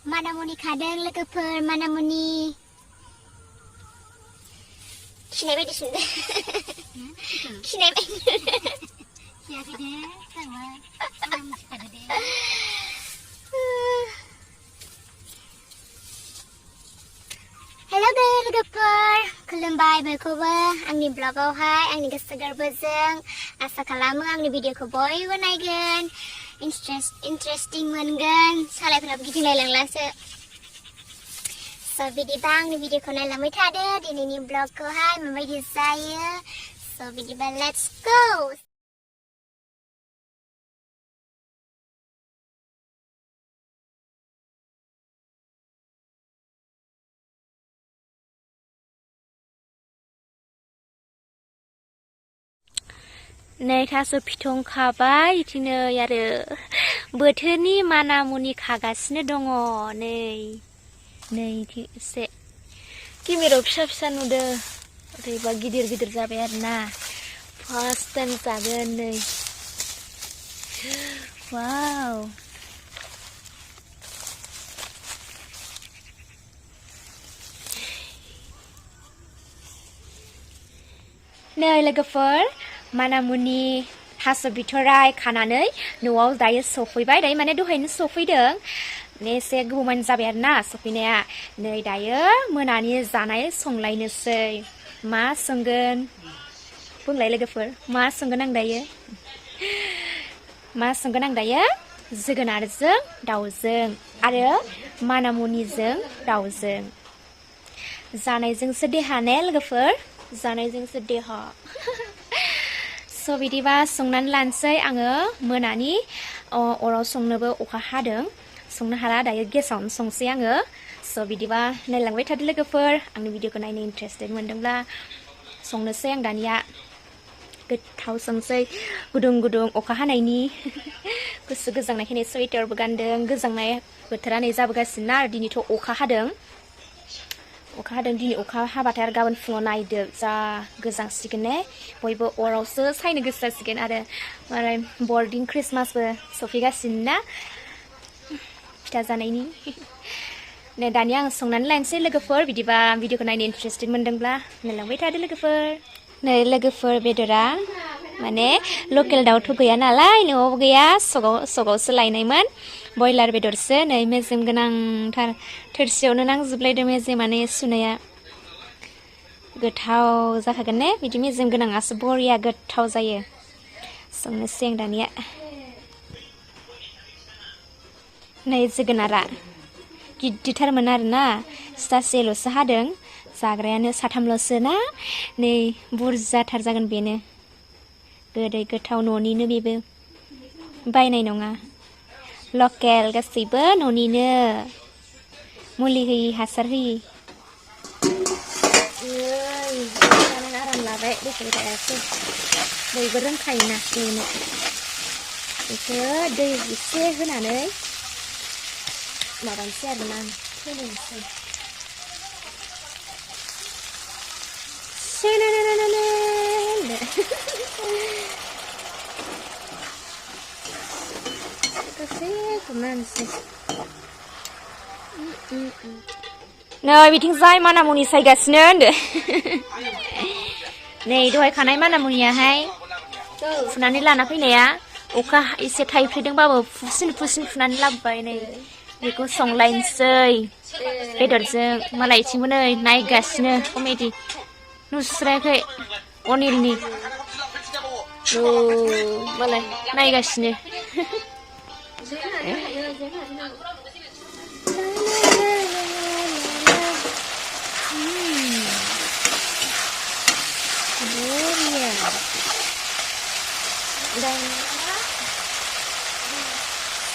Manamuni kadang logoफोर manamuni खिनाय बायदि सुनदो खिनाय बायदि खियाखै दे थांबा आं मिथिखादो दे हेलो लोगोफोर खुलुमबाय बयखौबो आंनि ब्लगावहाय आंनि गोसो गोरबोजों आसा खालामो आंनि भिडिअखौ बयबो नायगोन इन्टारेस्टिं मोनगोन सालायफोराबो गिदिंलायलांलासो स' बिदिबा आंनि भिडिअखौ नायलांबाय थादो दिनैनि ब्लगखौहाय माबायदि जायो स' बिदिबा लेट्स गो नै थास' फिथं खाबाय इदिनो आरो बोथोरनि मानामुनि खागासिनो दङ नै एसे केमेरायाव फिसा फिसा नुदो ओरैबा गिदिर गिदिर जाबाय आरोना फार्स्ट टाइम जागोन नै वाव नै लोगोफोर मानामुनि थास' बिथराय खानानै न'आव दायो सफैबाय दायो माने दहायनो सफैदों एसे गोबावमान जाबाय आरोना सफैनाया नै दायो मोनानि जानाय संलायनोसै मा संगोन बुंलाय लोगोफोर मा संगोन आं दायो जोगोनारजों दाउजों आरो मानामुनिजों दाउजों जानायजोंसो देहा ने लोगोफोर जानायजोंसो देहा स' बिदिबा संनानै लानोसै आङो मोनानि अराव संनोबो अखा हादों संनो हाला दायो गेसावनो संसै आङो स' बिदिबा नायलांबाय थादो लोगोफोर आंनि भिडिअखौ नायनो इन्टारेस्टेड मोनदोंब्ला संनोसै आं दानिया गोथाव संसै गुदुं गुदुं अखा हानायनि गुसु गोजांनायखायनो स्वेटारबो गानदों गोजांनाय बोथोरा नै जाबोगासिनो ना आरो दिनैथ' अखा हादों दिनै अखा हाबाथाय आरो गाबोन फुङाव नायदो जा गोजांसिगोन ने बयबो अरावसो सायनो गोसो जासिगोन आरो मालाय बरदिन ख्रिस्टमासबो सफैगासिनो ना फिथा जानायनि नै दानिया आं संनानै लानोसै लोगोफोर बिदिबा भिडिअखौ नायनो इन्टारेस्टेड मोनदोंब्ला नायलांबाय थादो लोगोफोर नै लोगोफोर बेदरा माने लकेल दाउथ' गैया नालाय न'आवबो गैया सगावसो लायनायमोन बयलार बेदरसो नै मेजेम गोनांथार थोरसियावनो नांजोबलायदों मेजेमानो सुनाया गोथाव जाखागोन ने बिदि मेजेम गोनाङासो बरिया गोथाव जायो संनोसै आं दानिया नै जोगोनारा गिदिरथारमोन आरोना सिथासेल'सो हादों जाग्रायानो साथामल'सो ना नै बुरजाथार जागोन बेनो गोदै गोथाव न'निनो बेबो बायनाय नङा लकेल गासैबो न'निनो मुलि होयि हासार होयि आराम लाबाय देखायबाय थायासै बयबो रोंखायोना एवनो बेखौ दै एसे होनानै माबानोसै आरोना फोमोननोसै नै बिथिं जाय मानामुनि सायगासिनो होनदो नै दहाय खानाय मानामुनियाहाय फुनानै लाना फैनाया अखा एसे थाइफ्रिदोंबाबो फुसिन फुनानै लाबोबाय नै बेखौ संलायनोसै बेदरजों मालायथिंबो नै नायगासिनो कमेडि नुस्रायाखै अनिलनि मालाय नायगासिनो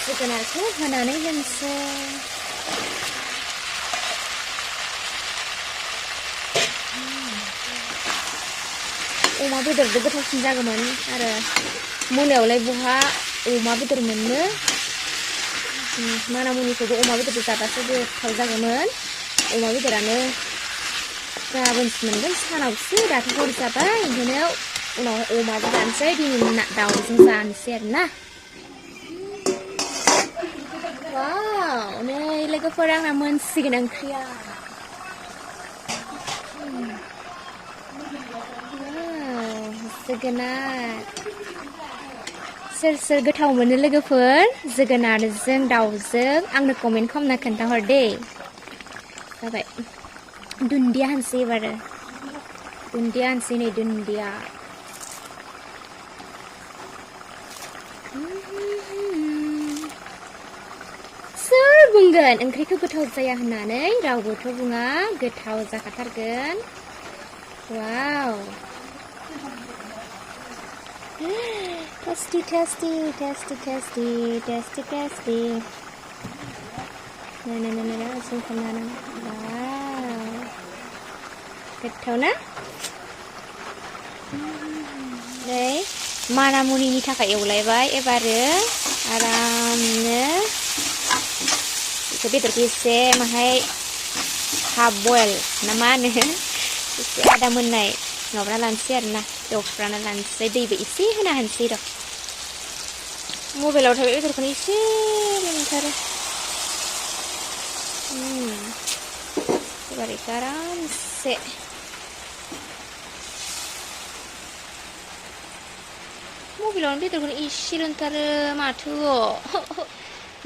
जोगोनारखौ होनानै होनोसै अमा बेदरबो गोथावसिन जागौमोन आरो मोनायावलाय बहा अमा बेदर मोननो मानामुनिखौबो अमा बेदरजों जाबासो गोथाव जागौमोन अमा बेदरानो गाबोनसो मोनगोन सानावसो दाथ' हर जाबाय ओंखायनो उनाव अमाजों जानोसै दिनै दाउजों जानोसै आरोना Wow, नै लोगोफोर आंना मोनसिगोन ओंख्रिया। जोगोनार। सोर सोर गोथाव मोनो लोगोफोर जोगोनारजों दाउजों आंनो कमेन्ट खालामना खोन्थाहर दे। जाबाय। दुन्दिया हानसै एबारो। दुन्दिया हानसै नै दुन्दिया। सोर बुंगोन ओंख्रिखौ गोथाव जाया होननानै रावबोथ' बुङा गोथाव जाखाथारगोन। वाव। Tasty, tasty, tasty, tasty, tasty, tasty. No, zoom खालामना wow. गोथाव ना? नै मानामुनिनि थाखाय एवलायबाय एबारो आरामनो बेदरखौ एसे माहाय हाफ बयल ना मा होनो एसे आदा मोननाय माबाना लानोसै आरोना एवफ्राना लानोसै दैबो एसे होना होनोसै र'। मबाइलाव थाबाय बेदरखौनो एसे मोनथारो। एबार बेखौ आरामसे मबाइलावनो बेदरखौनो एसे लोंथारो माथो।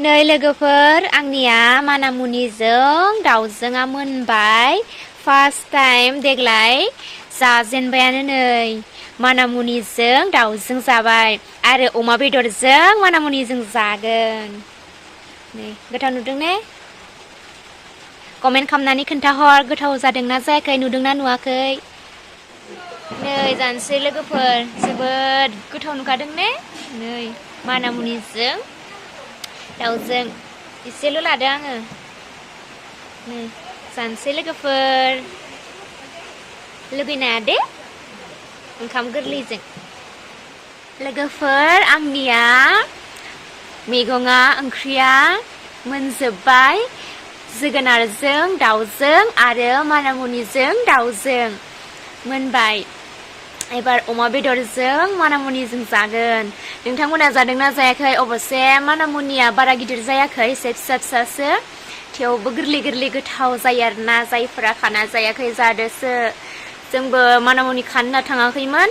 नै लोगोफोर आंनिया मानामुनिजों दाउजोंआ मोनबाय। फार्स्ट टाइम देग्लाय जाजेनबायानो नै मानामुनिजों दाउजों जाबाय आरो अमा बेदरजों मानामुनिजों जागोन। नै गोथाव नुदों ने? कमेन्ट खालामनानै खोन्थाहर गोथाव जादोंना जायाखै नुदोंना नुवाखै? नै जानोसै लोगोफोर जोबोद गोथाव नुखादों ने? नै मानामुनिजों दाउजों एसेल' लादों आङो। नै जानोसै लोगोफोर लुगैनाया दे ओंखाम गोरलैजों। लोगोफोर आंनिया मैगङा ओंख्रिया मोनजोब्बाय जोगोनारजों दाउजों आरो मानामुनिजों दाउजों मोनबाय। एबार अमा बेदरजों मानामुनिजों जागोन। नोंथांमोना जादोंना जायाखै? अबसे मानामुनिया बारा गिदिर जायाखै एसे फिसा फिसासो थेवबो गोरलै गोरलै गोथाव जायो आरोना। जायफोरा खाना जायाखै जादोसो। जोंबो मानामुनि खानो होनना थाङाखैमोन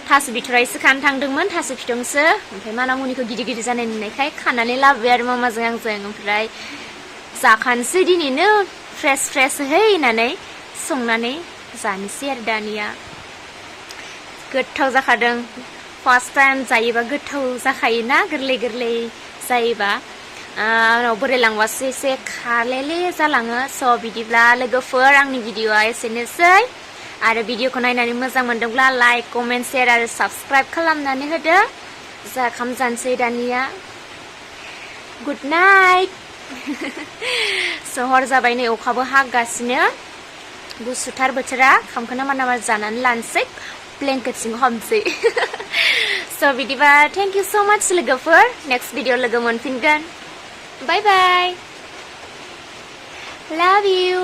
थास' बिथ'राइसो खानो थांदोंमोन थास' फिथंसो। ओमफ्राय मानामुनिखौ गिदिर गिदिर जानाय नुनायखाय खानानै लाबोबाय आरो मामाजों आंजों। ओमफ्राय जाखानोसै दिनैनो फ्रेस फ्रेसहै होननानै संनानै जानोसै आरो दानिया। गोथाव जाखादों। फार्स्ट टाइम जायोबा गोथाव जाखायोना गोरलै गोरलै जायोबा। उनाव बोरायलांबासो एसे खालेले जालाङो। स' बिदिब्ला लोगोफोर आंनि भिडिअ'आ एसेनोसै। आरो भिडिअ'खौ नायनानै मोजां मोनदोंब्ला लाइक कमेन्ट शेयार आरो साबस्क्राइब खालामनानै होदो। जाखाम जानोसै दानिया। Good night. सहर जाबाय नै अखाबो हागासिनो गुसुथार बोथोरा। खामखौ नामा नामा जानानै लानोसै ब्लेंकेट सिङाव हाबनोसै। स' बिदिबा थेंक इउ स' माच लोगोफोर। नेक्स्ट भिडिअ लोगो मोनफिनगोन। बाय बाय। लाभ इउ।